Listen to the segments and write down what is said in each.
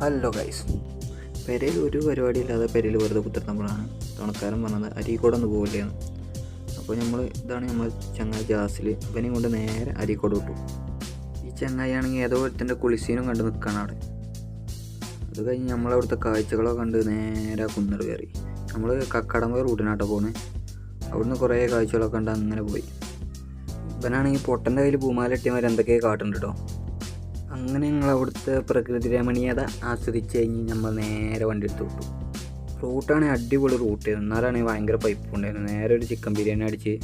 Hello guys, പെരയിൽ ഒരു പരിപാടിയില്ലാതെ പെരയിൽ വെറുതെ കുത്തിരുന്നപ്പോഴാണ് തുണക്കാരൻ പറഞ്ഞത് അരീക്കോട് ഒന്ന് പോകില്ലേന്ന്. അപ്പോൾ ഇതാണ് നമ്മൾ ചങ്ങായി ജാസിൽ ഇവനെയും കൊണ്ട് നേരെ അരീക്കോട് വിട്ടു. ഈ ചങ്ങായി ആണെങ്കിൽ ഏതോ ഒരുത്തൻ്റെ കുളിസീനും കണ്ട് നിൽക്കുകയാണ് അവിടെ. അത് കഴിഞ്ഞ് നമ്മളവിടുത്തെ കാഴ്ചകളൊക്കെ കണ്ട് നേരെ കുന്നിട് കയറി. നമ്മൾ കക്കടമ്പ റൂട്ടിനാട്ടോ പോകുന്നത്. അവിടുന്ന് കുറേ കാഴ്ചകളൊക്കെ കണ്ട് അങ്ങനെ പോയി. ഇവനാണെങ്കിൽ പൊട്ടൻ്റെ കയ്യിൽ പൂമാലെട്ടിയമാർ എന്തൊക്കെയോ കാട്ടുണ്ട് കേട്ടോ. അങ്ങനെ ഞങ്ങൾ അവിടുത്തെ പ്രകൃതി രമണീയത ആസ്വദിച്ച് കഴിഞ്ഞ് നമ്മൾ നേരെ വണ്ടി എടുത്ത് വിട്ടു. റൂട്ടാണെങ്കിൽ അടിപൊളി റൂട്ടായിരുന്നു. എന്നാലാണെങ്കിൽ ഭയങ്കര പൈപ്പ് ഉണ്ടായിരുന്നു. നേരെ ഒരു ചിക്കൻ ബിരിയാണി അടിച്ച്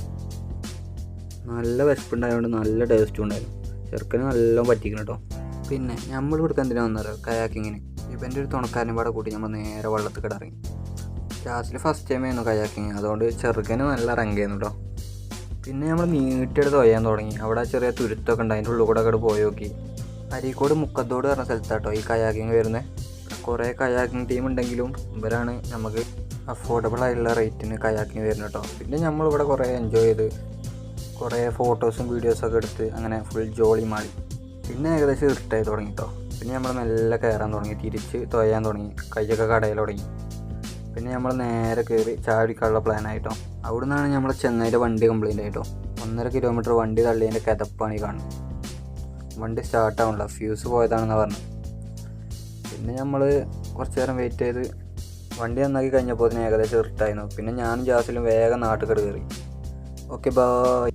നല്ല വിശപ്പുണ്ടായതുകൊണ്ട് നല്ല ടേസ്റ്റും ഉണ്ടായിരുന്നു. ചെറുക്കന് നല്ലോണം പറ്റിക്കണം കേട്ടോ. പിന്നെ നമ്മൾ ഇവിടുത്തെ എന്തിനാ വന്നല്ലോ കയാക്കിങ്ങിന്. ഇവൻ്റെ ഒരു തുണക്കാരനും പാടെ കൂട്ടി നമ്മൾ നേരെ വള്ളത്തിൽ കിടറങ്ങി. ക്ലാസ്സിൽ ഫസ്റ്റ് ടൈം ആയിരുന്നു കയാക്കിങ്, അതുകൊണ്ട് ചെറുക്കന് നല്ല ഇറങ്ങിയായിരുന്നു കേട്ടോ. പിന്നെ നമ്മൾ നീട്ടിയെടുത്ത് ഒയ്യാൻ തുടങ്ങി. അവിടെ ചെറിയ തുരുത്തൊക്കെ ഉണ്ട്, അതിൻ്റെ ഉള്ളിൽ കൂടെ അങ്ങോട്ട് പോയി നോക്കി. അരീക്കോട് മുക്കത്തോട് പറഞ്ഞ സ്ഥലത്താട്ടോ ഈ കയാക്കിങ് വരുന്നത്. കുറേ കയാക്കിങ് ടീം ഉണ്ടെങ്കിലും ഇവരാണ് നമുക്ക് അഫോർഡബിൾ ആയിട്ടുള്ള റേറ്റിന് കയാക്കിങ് വരുന്നത് കേട്ടോ. പിന്നെ നമ്മളിവിടെ കുറേ എൻജോയ് ചെയ്ത് കുറേ ഫോട്ടോസും വീഡിയോസൊക്കെ എടുത്ത് അങ്ങനെ ഫുൾ ജോളി മാറി. പിന്നെ ഏകദേശം ഇരുട്ടായി തുടങ്ങി കേട്ടോ. പിന്നെ നമ്മൾ മെല്ലെ കയറാൻ തുടങ്ങി, തിരിച്ച് തൊയ്യാൻ തുടങ്ങി, കൈയൊക്കെ കടയിൽ തുടങ്ങി. പിന്നെ നമ്മൾ നേരെ കയറി ചാടിക്കാനുള്ള പ്ലാനായിട്ടോ. അവിടെ നിന്നാണ് നമ്മളെ ചെന്നൈയുടെ വണ്ടി കംപ്ലൈൻ്റ് ആയിട്ടോ. 1.5 കിലോമീറ്റർ വണ്ടി തള്ളിയതിൻ്റെ കിതപ്പാണ് ഈ കാണുന്നത്. വണ്ടി സ്റ്റാർട്ടാവണില്ല, ഫ്യൂസ് പോയതാണെന്നാണ് പറഞ്ഞത്. പിന്നെ നമ്മൾ കുറച്ച് നേരം വെയിറ്റ് ചെയ്ത് വണ്ടി നന്നാക്കി കഴിഞ്ഞപ്പോൾ ഏകദേശം ഇരുട്ടായിരുന്നു. പിന്നെ ഞാനും ജാസിലും വേഗം നാട്ടിൽ കയറി. Okay bye.